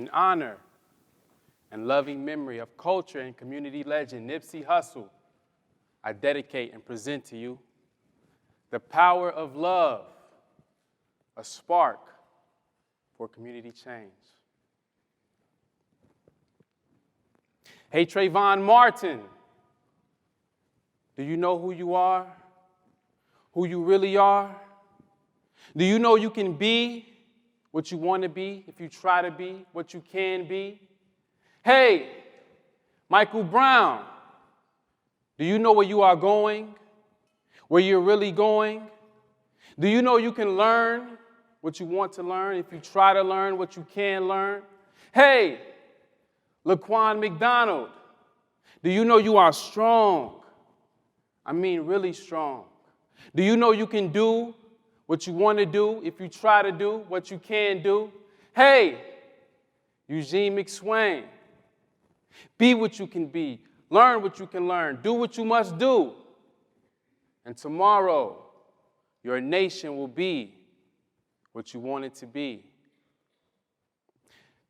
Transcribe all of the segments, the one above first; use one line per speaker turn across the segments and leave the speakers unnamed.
in honor and loving memory of culture and community legend Nipsey Hussle, I dedicate and present to you The Power of Love, a Spark for Community Change. Hey, Trayvon Martin, do you know who you are? Who you really are? Do you know you can be what you want to be if you try to be what you can be? Hey, Michael Brown, do you know where you are going? Where you're really going? Do you know you can learn what you want to learn if you try to learn what you can learn? Hey, Laquan McDonald, do you know you are strong? I mean really strong. Do you know you can do what you want to do if you try to do what you can do? Hey, Eugene McSwain, be what you can be, learn what you can learn, do what you must do. And tomorrow, your nation will be what you want it to be.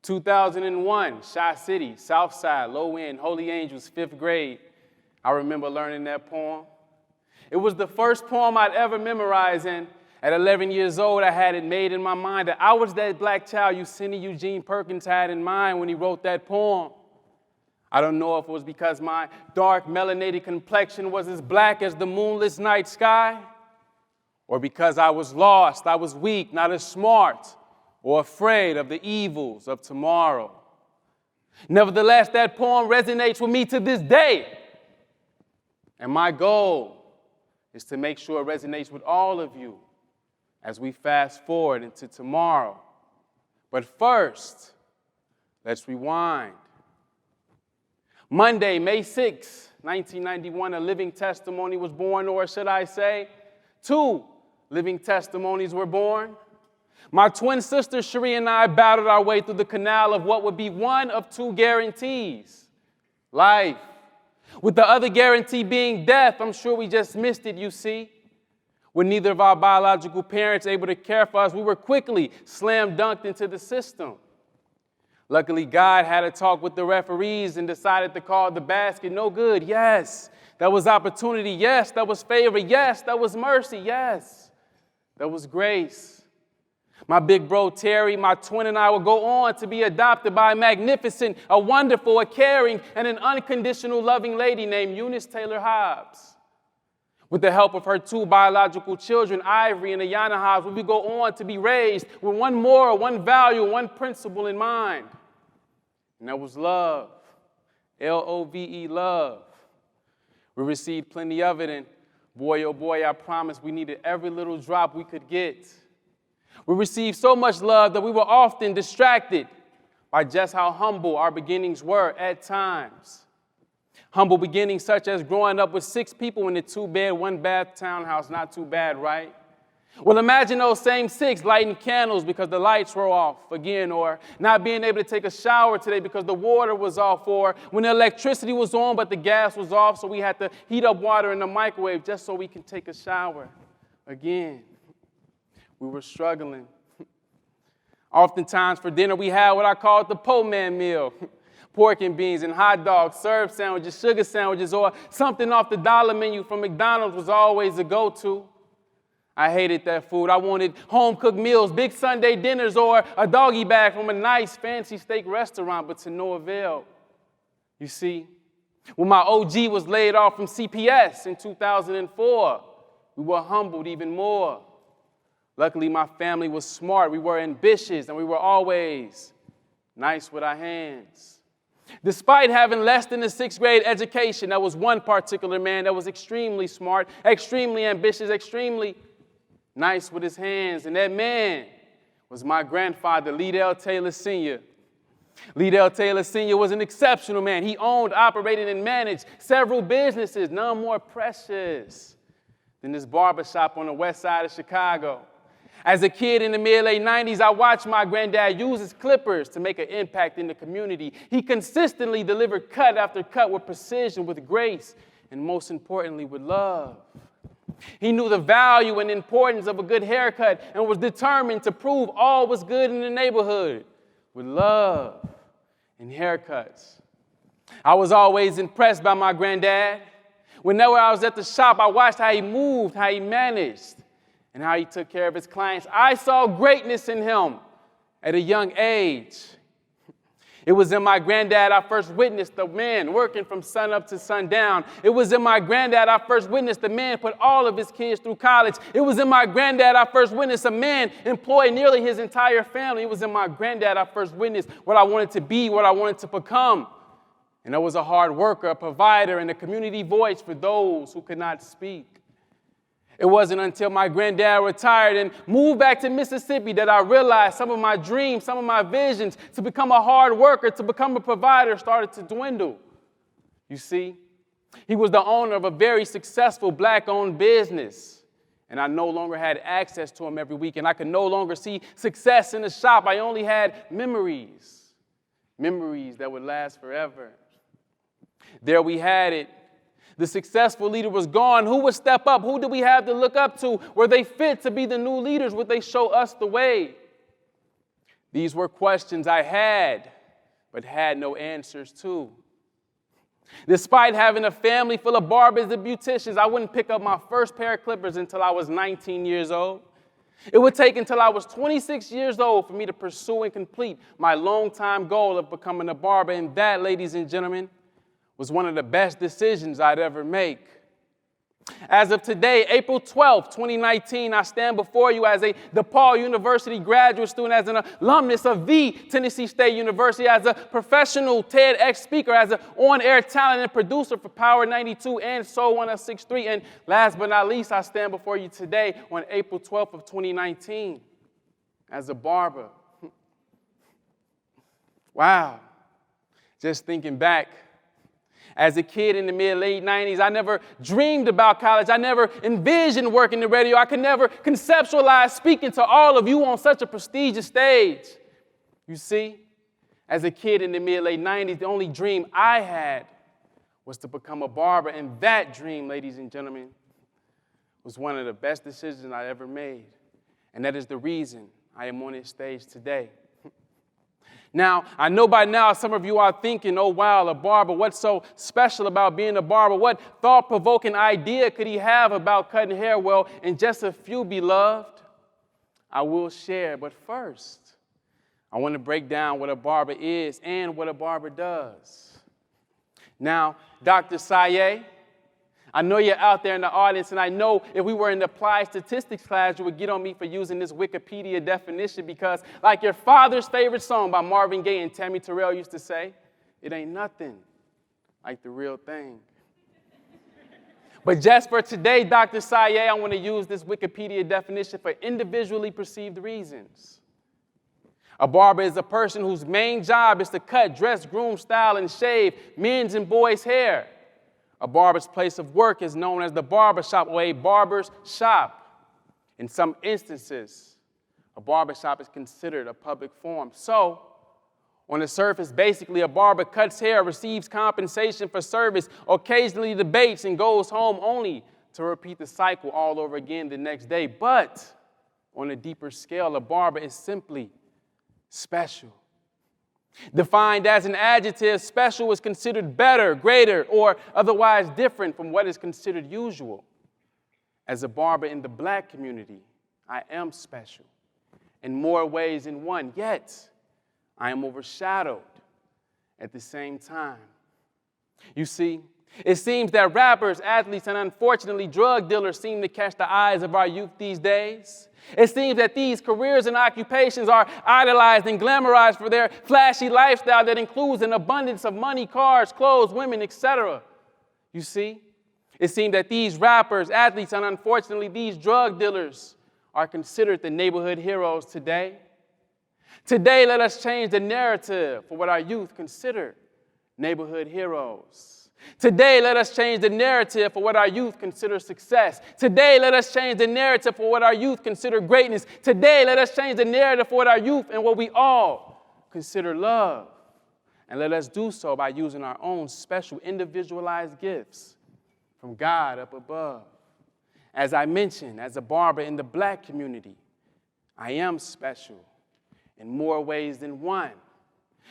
2001, Shy City, Southside, Low End, Holy Angels, 5th grade. I remember learning that poem. It was the first poem I'd ever memorized, and at 11 years old, I had it made in my mind that I was that black child Eugene Perkins had in mind when he wrote that poem. I don't know if it was because my dark melanated complexion was as black as the moonless night sky, or because I was lost, I was weak, not as smart, or afraid of the evils of tomorrow. Nevertheless, that poem resonates with me to this day. And my goal is to make sure it resonates with all of you as we fast forward into tomorrow. But first, let's rewind. Monday, May 6, 1991, a living testimony was born, or should I say, 2 living testimonies were born. My twin sister, Cherie, and I battled our way through the canal of what would be one of 2 guarantees: life. With the other guarantee being death. I'm sure we just missed it, you see. With neither of our biological parents able to care for us, we were quickly slam dunked into the system. Luckily, God had a talk with the referees and decided to call the basket no good. Yes, that was opportunity. Yes, that was favor. Yes, that was mercy. Yes, that was grace. My big bro, Terry, my twin, and I would go on to be adopted by a magnificent, a wonderful, a caring, and an unconditional loving lady named Eunice Taylor Hobbs. With the help of her 2 biological children, Ivory and Ayana Hobbs, we would go on to be raised with one moral, one value, one principle in mind. And that was love. L-O-V-E, love. We received plenty of it, and boy, oh boy, I promise we needed every little drop we could get. We received so much love that we were often distracted by just how humble our beginnings were at times. Humble beginnings such as growing up with 6 people in a 2-bed, 1-bath townhouse. Not too bad, right? Well, imagine those same 6 lighting candles because the lights were off again, or not being able to take a shower today because the water was off, or when the electricity was on but the gas was off, so we had to heat up water in the microwave just so we can take a shower again. We were struggling. Oftentimes for dinner we had what I call the po' man meal. Pork and beans and hot dogs, served sandwiches, sugar sandwiches, or something off the dollar menu from McDonald's was always a go-to. I hated that food. I wanted home-cooked meals, big Sunday dinners, or a doggy bag from a nice fancy steak restaurant, but to no avail. You see, when my OG was laid off from CPS in 2004, we were humbled even more. Luckily, my family was smart. We were ambitious, and we were always nice with our hands. Despite having less than a 6th grade education, there was one particular man that was extremely smart, extremely ambitious, extremely nice with his hands, and that man was my grandfather, Liddell Taylor Sr. Liddell Taylor Sr. was an exceptional man. He owned, operated, and managed several businesses, none more precious than this barbershop on the west side of Chicago. As a kid in the mid-late 90s, I watched my granddad use his clippers to make an impact in the community. He consistently delivered cut after cut with precision, with grace, and most importantly, with love. He knew the value and importance of a good haircut and was determined to prove all was good in the neighborhood. with love and haircuts. I was always impressed by my granddad. Whenever I was at the shop, I watched how he moved, how he managed, and how he took care of his clients. I saw greatness in him at a young age. It was in my granddad I first witnessed a man working from sun up to sundown. It was in my granddad I first witnessed a man put all of his kids through college. It was in my granddad I first witnessed a man employ nearly his entire family. It was in my granddad I first witnessed what I wanted to be, what I wanted to become. And I was a hard worker, a provider, and a community voice for those who could not speak. It wasn't until my granddad retired and moved back to Mississippi that I realized some of my dreams, some of my visions to become a hard worker, to become a provider started to dwindle. You see, he was the owner of a very successful Black-owned business, and I no longer had access to him every week, and I could no longer see success in the shop. I only had memories that would last forever. There we had it. The successful leader was gone. Who would step up? Who did we have to look up to? Were they fit to be the new leaders? Would they show us the way? These were questions I had, but had no answers to. Despite having a family full of barbers and beauticians, I wouldn't pick up my first pair of clippers until I was 19 years old. It would take until I was 26 years old for me to pursue and complete my long-time goal of becoming a barber. And that, ladies and gentlemen, was one of the best decisions I'd ever make. As of today, April 12th, 2019, I stand before you as a DePaul University graduate student, as an alumnus of the Tennessee State University, as a professional TEDx speaker, as an on-air talent and producer for Power 92 and Soul 106.3. And last but not least, I stand before you today on April 12th of 2019 as a barber. Wow. Just thinking back, as a kid in the mid-late 90s, I never dreamed about college. I never envisioned working the radio. I could never conceptualize speaking to all of you on such a prestigious stage. You see, as a kid in the mid-late 90s, the only dream I had was to become a barber. And that dream, ladies and gentlemen, was one of the best decisions I ever made. And that is the reason I am on this stage today. Now, I know by now some of you are thinking, oh, wow, a barber, what's so special about being a barber? What thought-provoking idea could he have about cutting hair? Well, in just a few, beloved, I will share. But first, I want to break down what a barber is and what a barber does. Now, Dr. Saye, I know you're out there in the audience, and I know if we were in the applied statistics class, you would get on me for using this Wikipedia definition because, like your father's favorite song by Marvin Gaye and Tammy Terrell used to say, it ain't nothing like the real thing. But just for today, Dr. Saye, I want to use this Wikipedia definition for individually perceived reasons. A barber is a person whose main job is to cut, dress, groom, style, and shave men's and boys' hair. A barber's place of work is known as the barber shop or a barber's shop. In some instances, a barber shop is considered a public forum. So, on the surface, basically, a barber cuts hair, receives compensation for service, occasionally debates, and goes home only to repeat the cycle all over again the next day. But on a deeper scale, a barber is simply special. Defined as an adjective, special is considered better, greater, or otherwise different from what is considered usual. As a barber in the Black community, I am special in more ways than one, yet I am overshadowed at the same time. You see, it seems that rappers, athletes, and unfortunately drug dealers seem to catch the eyes of our youth these days. It seems that these careers and occupations are idolized and glamorized for their flashy lifestyle that includes an abundance of money, cars, clothes, women, etc. You see, it seems that these rappers, athletes, and unfortunately these drug dealers are considered the neighborhood heroes today. Today, let us change the narrative for what our youth consider neighborhood heroes. Today, let us change the narrative for what our youth consider success. Today, let us change the narrative for what our youth consider greatness. Today, let us change the narrative for what our youth and what we all consider love. And let us do so by using our own special individualized gifts from God up above. As I mentioned, as a barber in the Black community, I am special in more ways than one.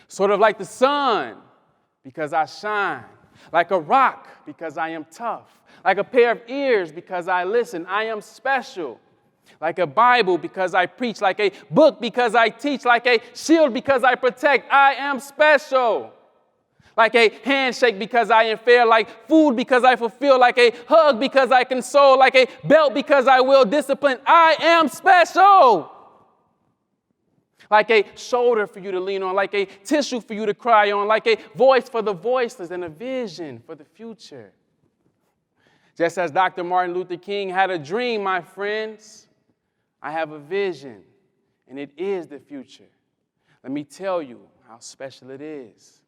Sort of like the sun, because I shine. Like a rock, because I am tough. Like a pair of ears, because I listen. I am special. Like a Bible, because I preach. Like a book, because I teach. Like a shield, because I protect. I am special. Like a handshake, because I am fair. Like food, because I fulfill. Like a hug, because I console. Like a belt, because I will discipline. I am special. Like a shoulder for you to lean on. Like a tissue for you to cry on. Like a voice for the voiceless and a vision for the future. Just as Dr. Martin Luther King had a dream, my friends, I have a vision, and it is the future. Let me tell you how special it is.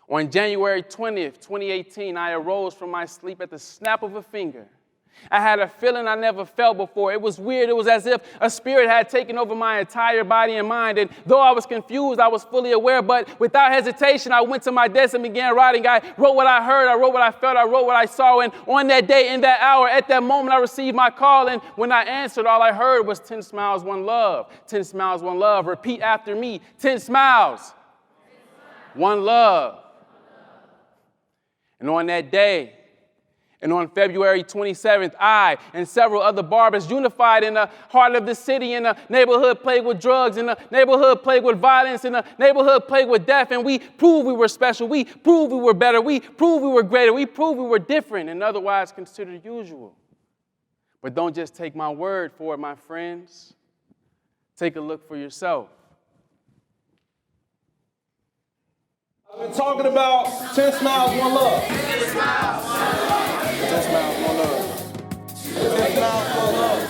On January 20th, 2018, I arose from my sleep at the snap of a finger. I had a feeling I never felt before. It was weird. It was as if a spirit had taken over my entire body and mind. And though I was confused, I was fully aware. But without hesitation, I went to my desk and began writing. I wrote what I heard. I wrote what I felt. I wrote what I saw. And on that day, in that hour, at that moment, I received my call. And when I answered, all I heard was 10 smiles, 1 love. 10 smiles, 1 love. Repeat after me. 10 smiles, 1 love. And on that day, and on February 27th, I and several other barbers unified in the heart of the city, in a neighborhood plagued with drugs, in a neighborhood plagued with violence, in a neighborhood plagued with death. And we proved we were special. We proved we were better. We proved we were greater. We proved we were different and otherwise considered usual. But don't just take my word for it, my friends. Take a look for yourself.
I've been talking about 10 smiles, 1 love. 10 smiles, 1 love. 10 smiles, 1 love. 10 smiles, 1 love.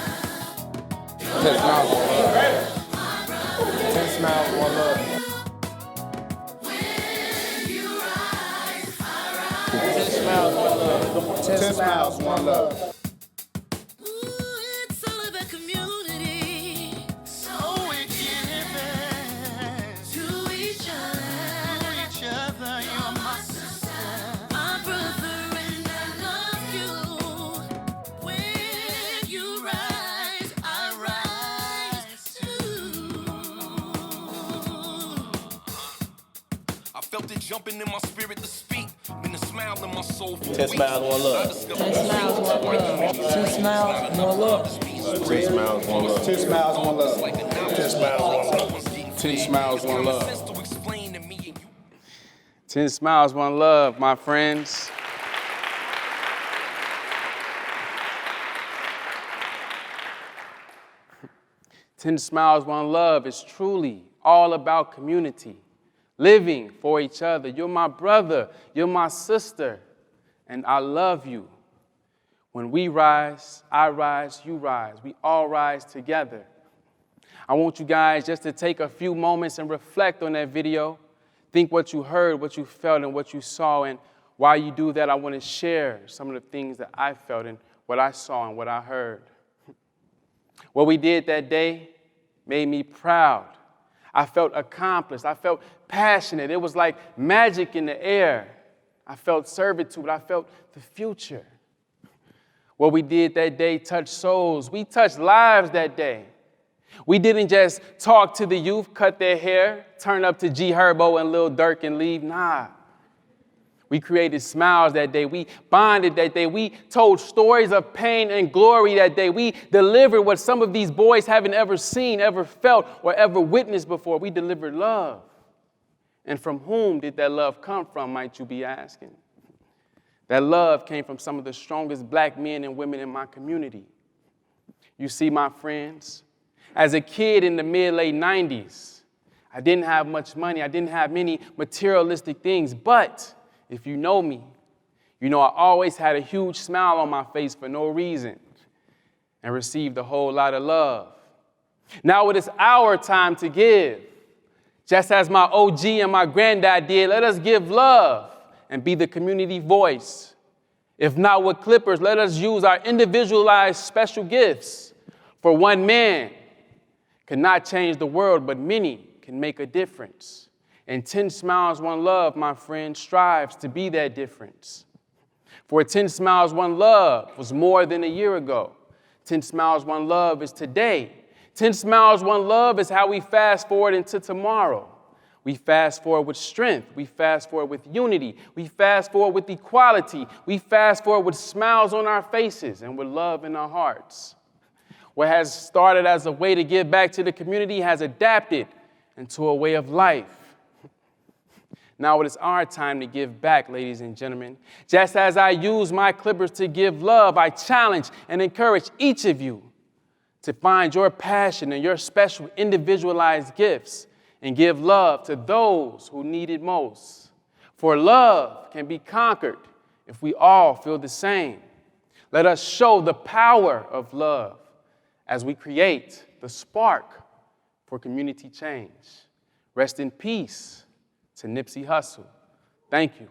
10 smiles, 1 love. 10 smiles, 1 love. 10 smiles, 1 love. 10 smiles, 1 love.
Felt it jumping in my spirit to speak. Been a smile in my soul for
10 smiles, 1 love.
10 smiles, 1 love. 10 smiles, 1 love.
10 smiles, 1 love. 10 smiles, 1 love. 10 smiles, 1 love. 10 smiles, 1 love.
10 smiles, 1 love, my friends. "10 Smiles, 1 Love" is truly all about community. Living for each other. You're my brother, you're my sister, and I love you. When we rise, I rise, you rise. We all rise together. I want you guys just to take a few moments and reflect on that video. Think what you heard, what you felt, and what you saw. And while you do that, I want to share some of the things that I felt and what I saw and what I heard. What we did that day made me proud. I felt accomplished. I felt passionate. It was like magic in the air. I felt servitude. I felt the future. What we did that day touched souls. We touched lives that day. We didn't just talk to the youth, cut their hair, turn up to G Herbo and Lil Durk and leave. Nah. We created smiles that day. We bonded that day. We told stories of pain and glory that day. We delivered what some of these boys haven't ever seen, ever felt, or ever witnessed before. We delivered love. And from whom did that love come from, might you be asking? That love came from some of the strongest black men and women in my community. You see, my friends, as a kid in the mid-late 90s, I didn't have much money. I didn't have many materialistic things, but if you know me, you know I always had a huge smile on my face for no reason and received a whole lot of love. Now it is our time to give. Just as my OG and my granddad did, let us give love and be the community voice. If not with clippers, let us use our individualized special gifts. For one man cannot change the world, but many can make a difference. And 10 Smiles, 1 Love, my friend, strives to be that difference. For 10 Smiles, 1 Love was more than a year ago. 10 Smiles, 1 Love is today. 10 Smiles, 1 Love is how we fast forward into tomorrow. We fast forward with strength. We fast forward with unity. We fast forward with equality. We fast forward with smiles on our faces and with love in our hearts. What has started as a way to give back to the community has adapted into a way of life. Now it is our time to give back, ladies and gentlemen. Just as I use my clippers to give love, I challenge and encourage each of you to find your passion and your special individualized gifts and give love to those who need it most. For love can be conquered if we all feel the same. Let us show the power of love as we create the spark for community change. Rest in peace to Nipsey Hussle. Thank you.